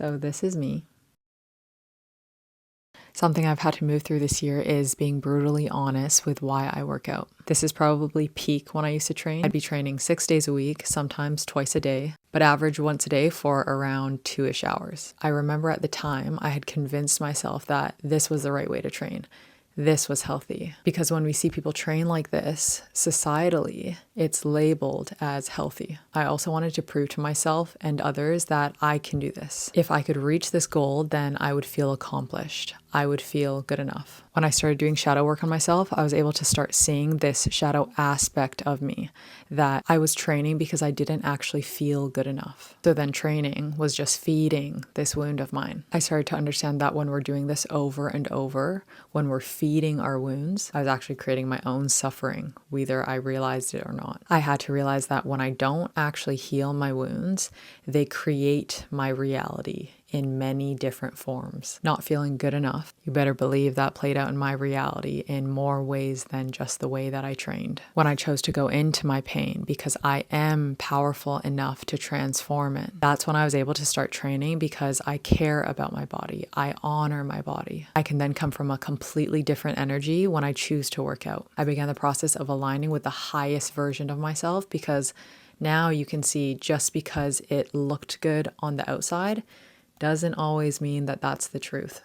So this is me. Something I've had to move through this year is being brutally honest with why I work out. This is probably peak when I used to train. I'd be training 6 days a week, sometimes twice a day, but average once a day for around 2-ish hours. I remember at the time I had convinced myself that this was the right way to train. This was healthy. Because when we see people train like this, societally, it's labeled as healthy. I also wanted to prove to myself and others that I can do this. If I could reach this goal, then I would feel accomplished. I would feel good enough. When I started doing shadow work on myself, I was able to start seeing this shadow aspect of me, that I was training because I didn't actually feel good enough. So then training was just feeding this wound of mine. I started to understand that when we're doing this over and over, when we're feeding our wounds, I was actually creating my own suffering, whether I realized it or not. I had to realize that when I don't actually heal my wounds, they create my reality in many different forms. Not feeling good enough, you better believe that played out in my reality in more ways than just the way that I trained. When I chose to go into my pain because I am powerful enough to transform it, that's when I was able to start training because I care about my body. I honor my body. I can then come from a completely different energy when I choose to work out. I began the process of aligning with the highest version of myself because now you can see just because it looked good on the outside doesn't always mean that that's the truth.